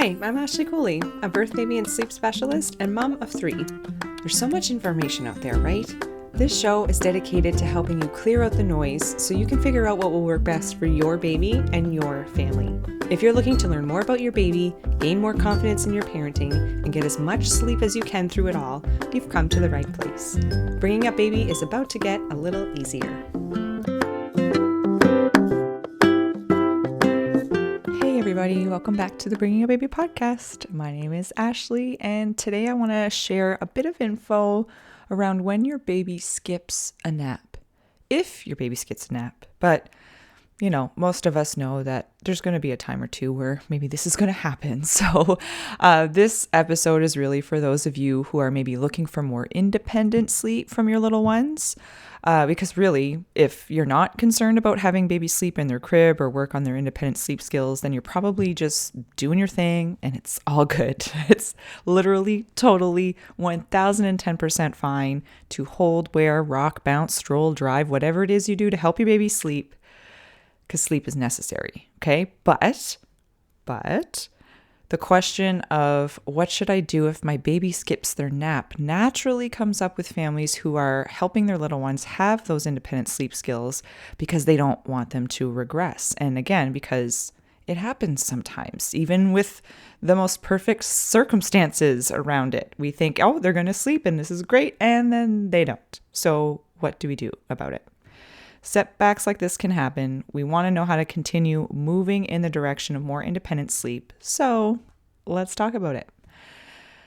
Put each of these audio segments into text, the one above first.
Hi, I'm Ashley Cooley, a birth, baby, and sleep specialist and mom of 3. There's so much information out there, right? This show is dedicated to helping you clear out the noise so you can figure out what will work best for your baby and your family. If you're looking to learn more about your baby, gain more confidence in your parenting, and get as much sleep as you can through it all, you've come to the right place. Bringing up baby is about to get a little easier. Hey everybody, welcome back to the Bringing a Baby podcast. My name is Ashley, and today I want to share a bit of info around when your baby skips a nap. If your baby skips a nap, but you know, most of us know that there's going to be a time or two where maybe this is going to happen. So this episode is really for those of you who are maybe looking for more independent sleep from your little ones. Because really, if you're not concerned about having baby sleep in their crib or work on their independent sleep skills, then you're probably just doing your thing and it's all good. It's literally, totally, 1010% fine to hold, wear, rock, bounce, stroll, drive, whatever it is you do to help your baby sleep, because sleep is necessary, okay? But the question of what should I do if my baby skips their nap naturally comes up with families who are helping their little ones have those independent sleep skills because they don't want them to regress. And again, because it happens sometimes, even with the most perfect circumstances around it. We think, oh, they're going to sleep and this is great, and then they don't. So what do we do about it? Setbacks like this can happen. We want to know how to continue moving in the direction of more independent sleep. So let's talk about it.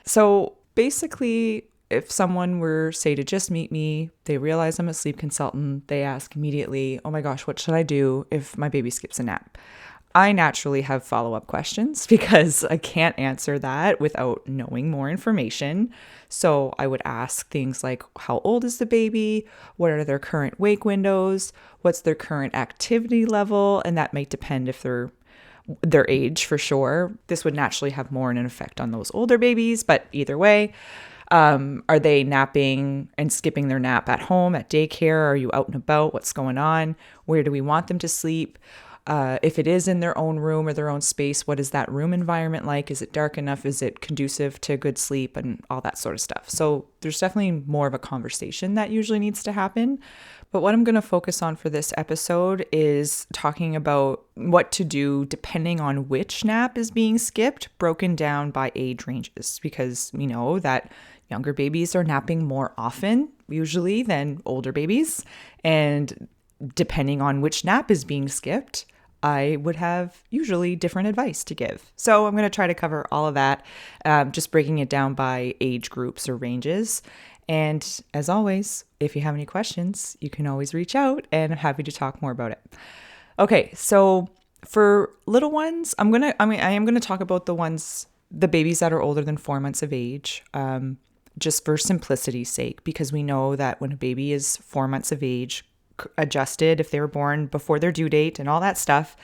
So basically, if someone were, say, to just meet me, they realize I'm a sleep consultant, they ask immediately, oh my gosh, what should I do if my baby skips a nap? I naturally have follow-up questions because I can't answer that without knowing more information. So I would ask things like, how old is the baby? What are their current wake windows? What's their current activity level? And that might depend if they're their age for sure. This would naturally have more an effect on those older babies, but either way, are they napping and skipping their nap at home, at daycare? Are you out and about? What's going on? Where do we want them to sleep? If it is in their own room or their own space, what is that room environment like? Is it dark enough? Is it conducive to good sleep and all that sort of stuff? So there's definitely more of a conversation that usually needs to happen. But what I'm going to focus on for this episode is talking about what to do depending on which nap is being skipped, broken down by age ranges, because we know that younger babies are napping more often usually than older babies. And depending on which nap is being skipped, I would have usually different advice to give. So I'm going to try to cover all of that, just breaking it down by age groups or ranges. And as always, if you have any questions, you can always reach out and I'm happy to talk more about it. Okay, so for little ones, I am going to talk about the babies that are older than 4 months of age, just for simplicity's sake, because we know that when a baby is 4 months of age, adjusted if they were born before their due date and all that stuff,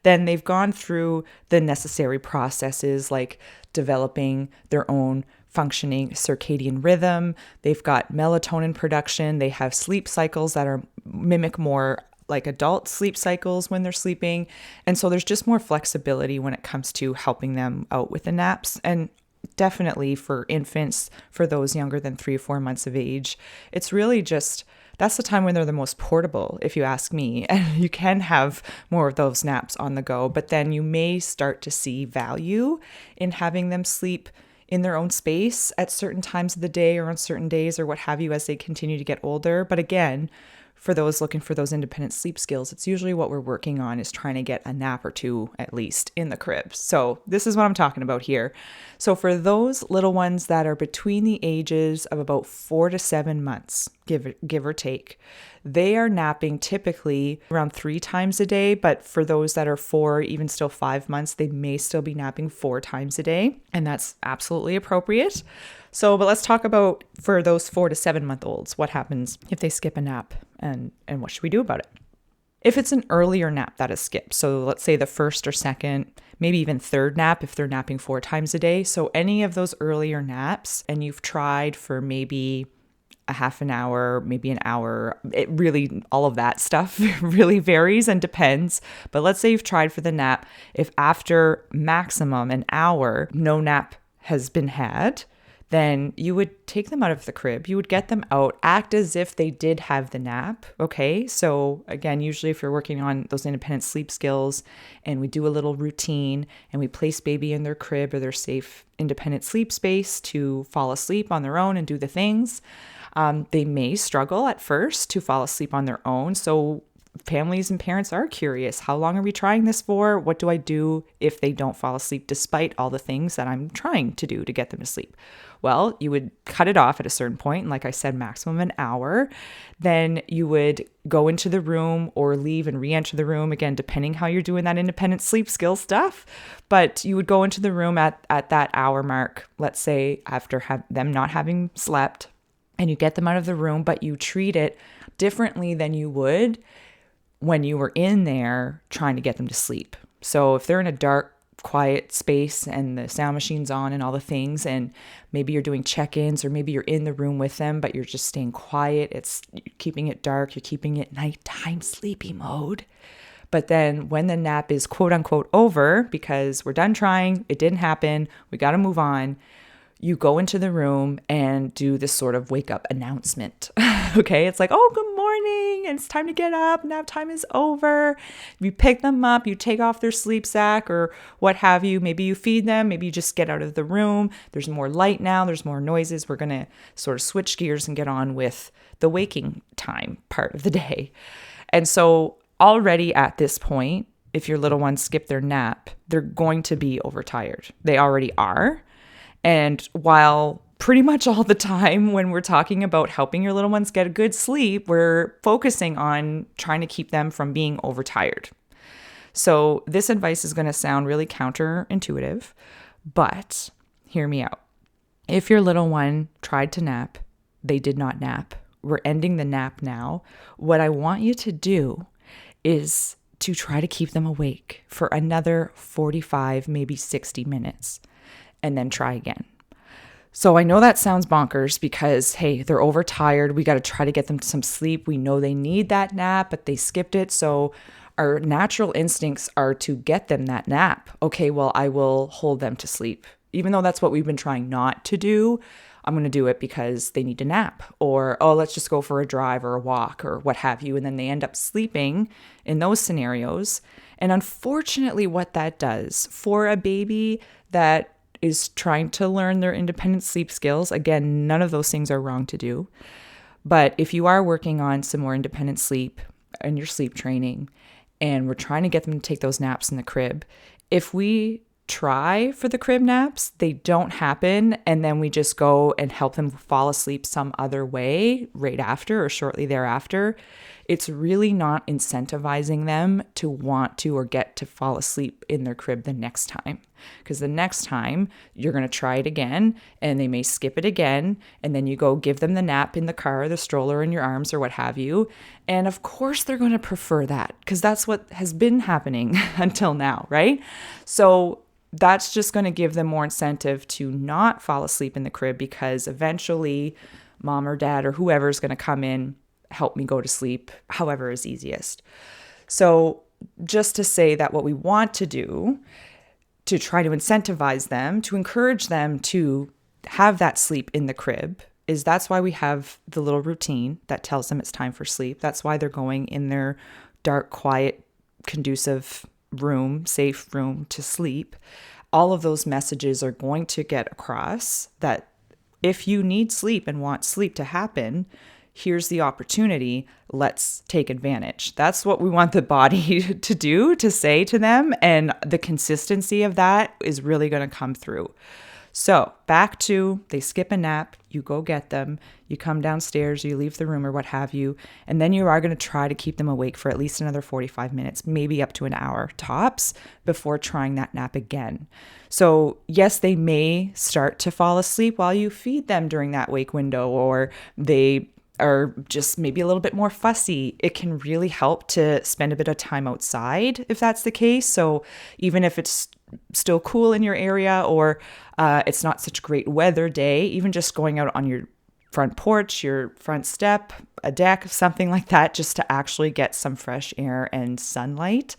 then they've gone through the necessary processes like developing their own functioning circadian rhythm. They've got melatonin production. They have sleep cycles that mimic more like adult sleep cycles when they're sleeping. And so there's just more flexibility when it comes to helping them out with the naps. And definitely for infants, for those younger than 3 or 4 months of age, it's really just that's the time when they're the most portable, if you ask me. And you can have more of those naps on the go, but then you may start to see value in having them sleep in their own space at certain times of the day or on certain days or what have you as they continue to get older. But again, for those looking for those independent sleep skills, it's usually what we're working on is trying to get a nap or two at least in the crib. So this is what I'm talking about here. So for those little ones that are between the ages of about 4 to 7 months, give or take, they are napping typically around 3 times a day. But for those that are 4, even still 5 months, they may still be napping 4 times a day. And that's absolutely appropriate. So, but let's talk about for those 4 to 7 month olds, what happens if they skip a nap and what should we do about it? If it's an earlier nap that is skipped, so let's say the first or second, maybe even third nap if they're napping 4 times a day. So any of those earlier naps and you've tried for maybe a half an hour, maybe an hour. It really, all of that stuff really varies and depends. But let's say you've tried for the nap. If after maximum an hour, no nap has been had, then you would take them out of the crib. You would get them out, act as if they did have the nap. Okay. So again, usually if you're working on those independent sleep skills and we do a little routine and we place baby in their crib or their safe independent sleep space to fall asleep on their own and do the things, they may struggle at first to fall asleep on their own. So families and parents are curious. How long are we trying this for? What do I do if they don't fall asleep despite all the things that I'm trying to do to get them to sleep? Well, you would cut it off at a certain point. And like I said, maximum an hour. Then you would go into the room or leave and re-enter the room, again, depending how you're doing that independent sleep skill stuff. But you would go into the room at that hour mark, let's say after them not having slept, and you get them out of the room, but you treat it differently than you would when you were in there trying to get them to sleep. So if they're in a dark, quiet space and the sound machine's on and all the things, and maybe you're doing check-ins or maybe you're in the room with them, but you're just staying quiet, you're keeping it dark, you're keeping it nighttime sleepy mode. But then when the nap is quote unquote over, because we're done trying, it didn't happen, we got to move on, you go into the room and do this sort of wake up announcement. Okay. It's like, oh, good morning. It's time to get up. Nap time is over. You pick them up, you take off their sleep sack or what have you. Maybe you feed them. Maybe you just get out of the room. There's more light now. There's more noises. We're going to sort of switch gears and get on with the waking time part of the day. And so already at this point, if your little ones skip their nap, they're going to be overtired. They already are. And while pretty much all the time when we're talking about helping your little ones get a good sleep, we're focusing on trying to keep them from being overtired. So this advice is going to sound really counterintuitive, but hear me out. If your little one tried to nap, they did not nap, we're ending the nap now. What I want you to do is to try to keep them awake for another 45, maybe 60 minutes. And then try again. So I know that sounds bonkers because, hey, they're overtired. We got to try to get them some sleep. We know they need that nap, but they skipped it. So our natural instincts are to get them that nap. Okay, well, I will hold them to sleep. Even though that's what we've been trying not to do, I'm going to do it because they need to nap. Or, oh, let's just go for a drive or a walk or what have you. And then they end up sleeping in those scenarios. And unfortunately, what that does for a baby that is trying to learn their independent sleep skills. Again, none of those things are wrong to do. But if you are working on some more independent sleep and your sleep training, and we're trying to get them to take those naps in the crib, if we try for the crib naps, they don't happen, and then we just go and help them fall asleep some other way right after or shortly thereafter, it's really not incentivizing them to want to or get to fall asleep in their crib the next time. Because the next time you're going to try it again and they may skip it again. And then you go give them the nap in the car, the stroller in your arms or what have you. And of course they're going to prefer that because that's what has been happening until now, right? So that's just going to give them more incentive to not fall asleep in the crib because eventually mom or dad or whoever is going to come in, help me go to sleep, however is easiest. So just to say that what we want to do to try to incentivize them, to encourage them to have that sleep in the crib is that's why we have the little routine that tells them it's time for sleep. That's why they're going in their dark, quiet, conducive room, safe room to sleep. All of those messages are going to get across that if you need sleep and want sleep to happen, here's the opportunity, let's take advantage. That's what we want the body to do, to say to them. And the consistency of that is really going to come through. So back to, they skip a nap, you go get them, you come downstairs, you leave the room or what have you, and then you are going to try to keep them awake for at least another 45 minutes, maybe up to an hour tops before trying that nap again. So yes, they may start to fall asleep while you feed them during that wake window, or they are just maybe a little bit more fussy. It can really help to spend a bit of time outside if that's the case. So even if it's still cool in your area or it's not such a great weather day, even just going out on your front porch, your front step, a deck, something like that, just to actually get some fresh air and sunlight.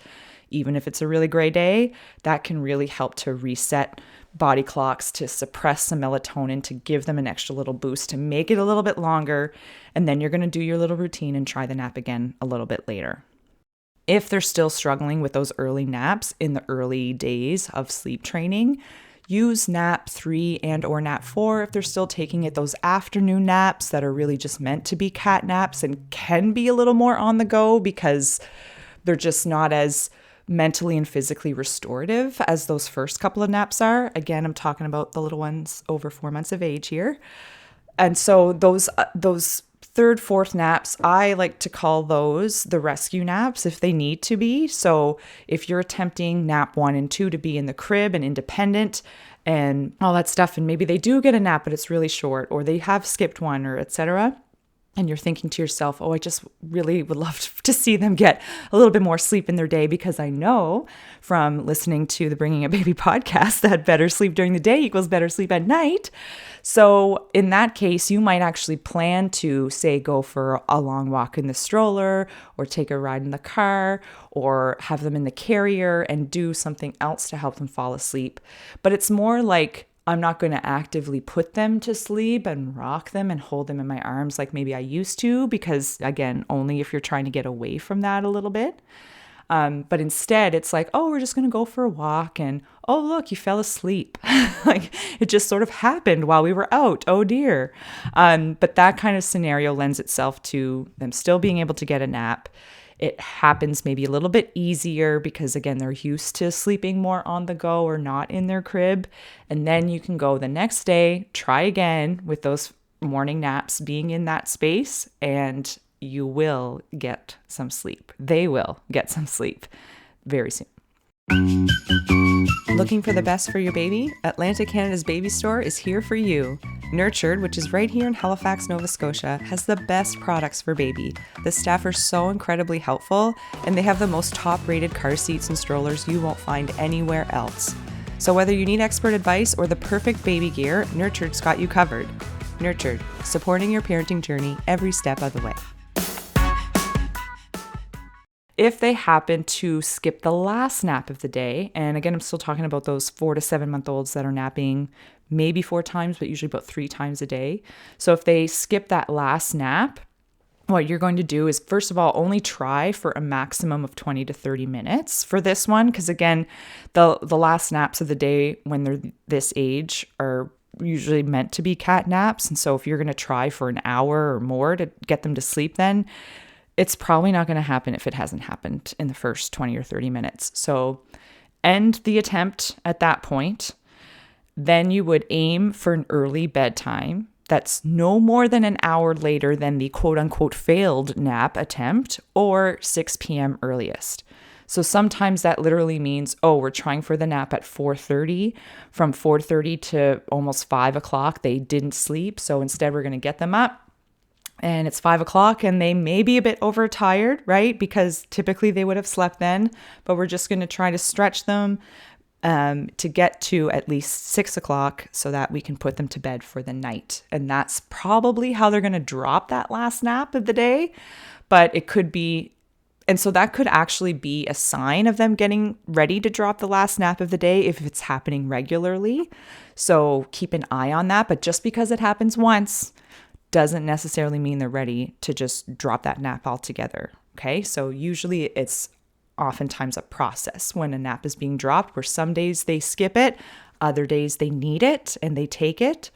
Even if it's a really gray day, that can really help to reset body clocks, to suppress some melatonin, to give them an extra little boost, to make it a little bit longer. And then you're going to do your little routine and try the nap again a little bit later. If they're still struggling with those early naps in the early days of sleep training, use nap 3 and or nap 4 if they're still taking it. Those afternoon naps that are really just meant to be cat naps and can be a little more on the go because they're just not as mentally and physically restorative as those first couple of naps are. Again, I'm talking about the little ones over 4 months of age here. And so those third, fourth naps, I like to call those the rescue naps if they need to be. So if you're attempting nap 1 and 2 to be in the crib and independent and all that stuff, and maybe they do get a nap, but it's really short, or they have skipped one, or etc., and you're thinking to yourself, oh, I just really would love to see them get a little bit more sleep in their day, because I know from listening to the Bringing a Baby podcast that better sleep during the day equals better sleep at night. So in that case, you might actually plan to, say, go for a long walk in the stroller, or take a ride in the car, or have them in the carrier and do something else to help them fall asleep. But it's more like, I'm not going to actively put them to sleep and rock them and hold them in my arms like maybe I used to, because again, only if you're trying to get away from that a little bit. But instead it's like, oh, we're just going to go for a walk, and oh, look, you fell asleep. Like it just sort of happened while we were out. Oh dear. But that kind of scenario lends itself to them still being able to get a nap. It happens maybe a little bit easier because, again, they're used to sleeping more on the go or not in their crib. And then you can go the next day, try again with those morning naps being in that space, and you will get some sleep. They will get some sleep very soon. Looking for the best for your baby? Atlantic Canada's Baby Store is here for you. Nurtured, which is right here in Halifax, Nova Scotia, has the best products for baby. The staff are so incredibly helpful, and they have the most top-rated car seats and strollers you won't find anywhere else. So whether you need expert advice or the perfect baby gear, Nurtured's got you covered. Nurtured, supporting your parenting journey every step of the way. If they happen to skip the last nap of the day, and again, I'm still talking about those 4 to 7 month olds that are napping maybe 4 times, but usually about 3 times a day. So if they skip that last nap, what you're going to do is, first of all, only try for a maximum of 20 to 30 minutes for this one. Because again, the last naps of the day when they're this age are usually meant to be cat naps. And so if you're going to try for an hour or more to get them to sleep, then it's probably not going to happen if it hasn't happened in the first 20 or 30 minutes. So end the attempt at that point. Then you would aim for an early bedtime that's no more than an hour later than the quote unquote failed nap attempt, or 6 p.m. earliest. So sometimes that literally means, oh, we're trying for the nap at 4:30. From 4:30 to almost 5 o'clock, they didn't sleep. So instead we're going to get them up. And it's 5 o'clock and they may be a bit overtired, right? Because typically they would have slept then, but we're just going to try to stretch them to get to at least 6 o'clock so that we can put them to bed for the night. And that's probably how they're going to drop that last nap of the day. But it could be, and so that could actually be a sign of them getting ready to drop the last nap of the day if it's happening regularly. So keep an eye on that. But just because it happens once doesn't necessarily mean they're ready to just drop that nap altogether. Okay, so usually it's oftentimes a process when a nap is being dropped, where some days they skip it, other days they need it and they take it.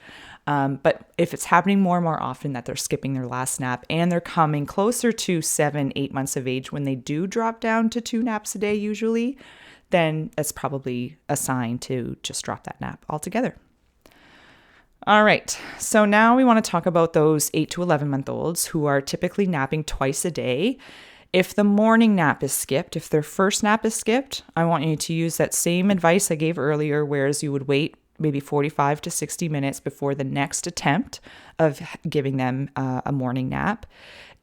But if it's happening more and more often that they're skipping their last nap and they're coming closer to 7, 8 months of age when they do drop down to 2 naps a day usually, then that's probably a sign to just drop that nap altogether. All right, so now we want to talk about those 8 to 11 month olds who are typically napping twice a day. If the morning nap is skipped, if their first nap is skipped, I want you to use that same advice I gave earlier, whereas you would wait maybe 45 to 60 minutes before the next attempt of giving them a morning nap.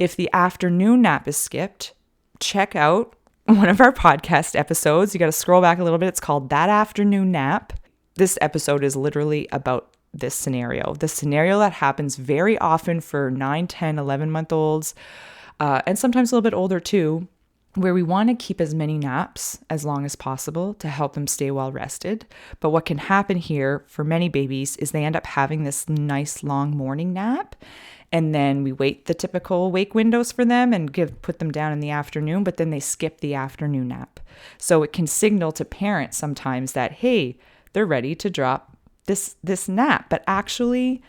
If the afternoon nap is skipped, check out one of our podcast episodes. You got to scroll back a little bit. It's called That Afternoon Nap. This episode is literally about this scenario. The scenario that happens very often for 9, 10, 11-month-olds, and sometimes a little bit older too, where we want to keep as many naps as long as possible to help them stay well rested. But what can happen here for many babies is they end up having this nice long morning nap. And then we wait the typical wake windows for them and put them down in the afternoon, but then they skip the afternoon nap. So it can signal to parents sometimes that, hey, they're ready to drop this nap. But actually,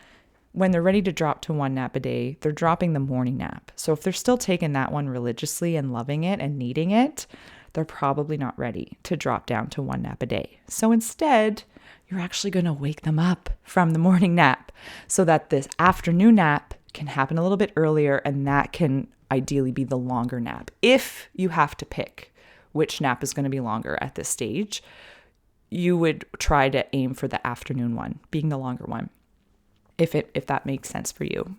when they're ready to drop to 1 nap a day, they're dropping the morning nap. So if they're still taking that one religiously and loving it and needing it, they're probably not ready to drop down to 1 nap a day. So instead, you're actually going to wake them up from the morning nap so that this afternoon nap can happen a little bit earlier, and that can ideally be the longer nap. If you have to pick which nap is going to be longer at this stage, you would try to aim for the afternoon one, being the longer one, if that makes sense for you.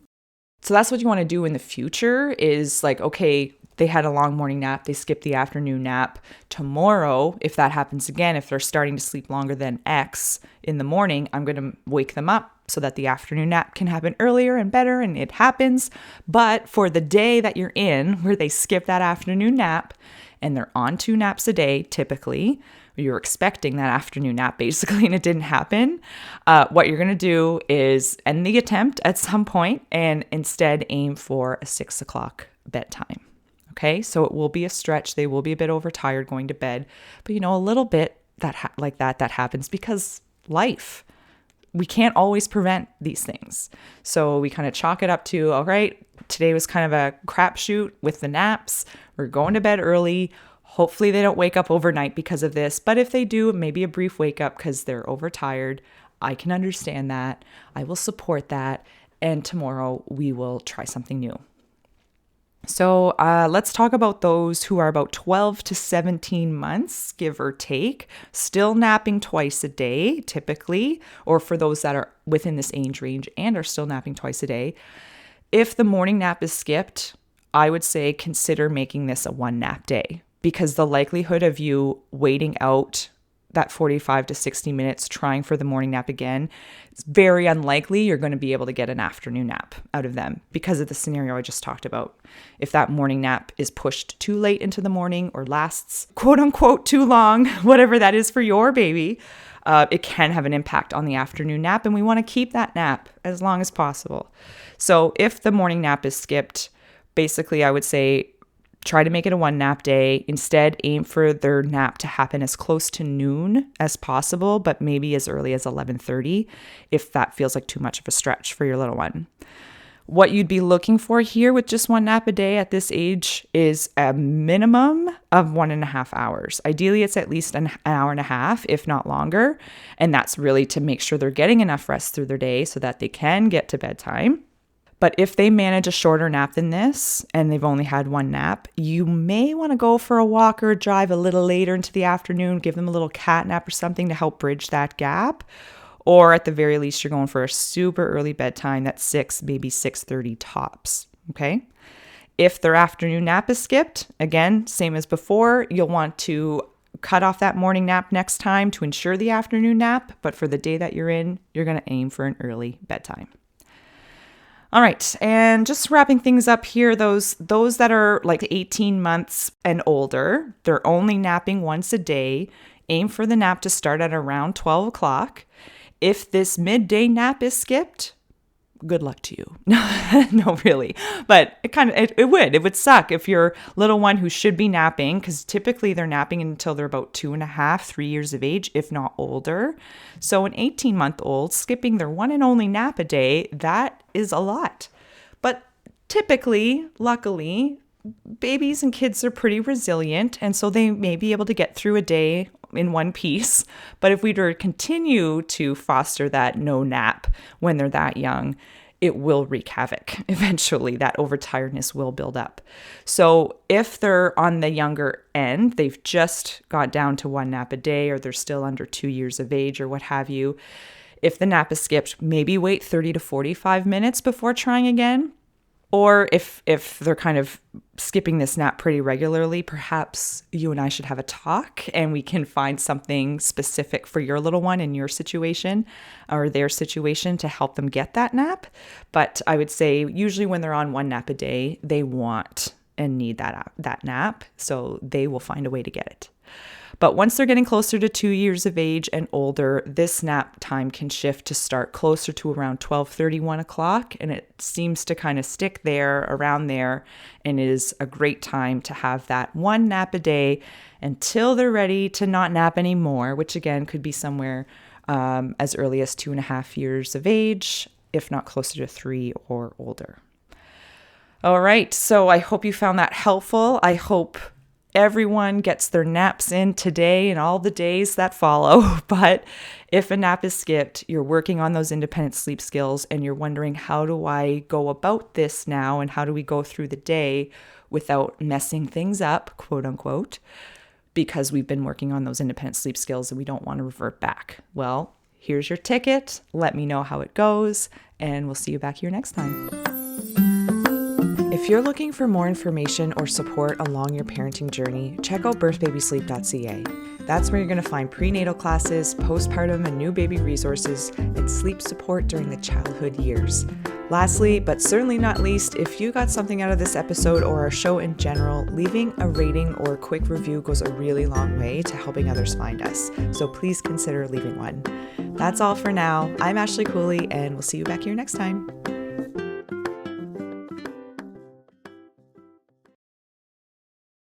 So that's what you want to do in the future is like, okay, they had a long morning nap, they skipped the afternoon nap. Tomorrow, if that happens again, if they're starting to sleep longer than X in the morning, I'm going to wake them up so that the afternoon nap can happen earlier and better, and it happens. But for the day that you're in where they skip that afternoon nap and they're on 2 naps a day, typically, you're expecting that afternoon nap basically, and it didn't happen, what you're going to do is end the attempt at some point and instead aim for a 6 o'clock bedtime. Okay, so it will be a stretch. They will be a bit overtired going to bed, but a little bit that happens because life. We can't always prevent these things. So we kind of chalk it up to, all right, today was kind of a crapshoot with the naps. We're going to bed early. Hopefully they don't wake up overnight because of this. But if they do, maybe a brief wake up because they're overtired. I can understand that. I will support that. And tomorrow we will try something new. So let's talk about those who are about 12 to 17 months, give or take, still napping twice a day, typically, or for those that are within this age range and are still napping twice a day. If the morning nap is skipped, I would say consider making this a 1 nap day, because the likelihood of you waiting out that 45 to 60 minutes trying for the morning nap again, it's very unlikely you're going to be able to get an afternoon nap out of them because of the scenario I just talked about. If that morning nap is pushed too late into the morning or lasts quote unquote too long, whatever that is for your baby, it can have an impact on the afternoon nap, and we want to keep that nap as long as possible. So if the morning nap is skipped, basically I would say try to make it a 1 nap day. Instead, aim for their nap to happen as close to noon as possible, but maybe as early as 11:30 if that feels like too much of a stretch for your little one. What you'd be looking for here with just 1 nap a day at this age is a minimum of 1.5 hours. Ideally, it's at least an hour and a half, if not longer. And that's really to make sure they're getting enough rest through their day so that they can get to bedtime. But if they manage a shorter nap than this and they've only had 1 nap, you may want to go for a walk or a drive a little later into the afternoon, give them a little cat nap or something to help bridge that gap. Or at the very least, you're going for a super early bedtime, that's 6, maybe 6:30 tops, okay? If their afternoon nap is skipped, again, same as before, you'll want to cut off that morning nap next time to ensure the afternoon nap. But for the day that you're in, you're going to aim for an early bedtime. All right, and just wrapping things up here, those that are like 18 months and older, they're only napping once a day. Aim for the nap to start at around 12 o'clock. If this midday nap is skipped, good luck to you. No, really. But it would suck if your little one who should be napping, because typically they're napping until they're about 2.5, 3 years of age, if not older. So an 18-month-old skipping their one and only nap a day, that is a lot. But typically, luckily, babies and kids are pretty resilient, and so they may be able to get through a day in one piece. But if we were to continue to foster that no nap when they're that young, it will wreak havoc. Eventually, that overtiredness will build up. So if they're on the younger end, they've just got down to 1 nap a day, or they're still under 2 years of age or what have you, if the nap is skipped, maybe wait 30 to 45 minutes before trying again. Or if they're kind of skipping this nap pretty regularly, perhaps you and I should have a talk and we can find something specific for your little one in your situation or their situation to help them get that nap. But I would say usually when they're on one nap a day, they want and need that nap. So they will find a way to get it. But once they're getting closer to 2 years of age and older, this nap time can shift to start closer to around 12:30, 1 o'clock. And it seems to kind of stick there, around there, and is a great time to have that one nap a day until they're ready to not nap anymore, which again could be somewhere as early as 2.5 years of age, if not closer to 3 or older. All right, so I hope you found that helpful. I hope everyone gets their naps in today and all the days that follow. But if a nap is skipped, you're working on those independent sleep skills and you're wondering, how do I go about this now? And how do we go through the day without messing things up, quote unquote, because we've been working on those independent sleep skills and we don't want to revert back. Well, here's your ticket. Let me know how it goes, and we'll see you back here next time. If you're looking for more information or support along your parenting journey, check out birthbabysleep.ca. That's where you're going to find prenatal classes, postpartum and new baby resources, and sleep support during the childhood years. Lastly, but certainly not least, if you got something out of this episode or our show in general, leaving a rating or a quick review goes a really long way to helping others find us. So please consider leaving one. That's all for now. I'm Ashley Cooley, and we'll see you back here next time.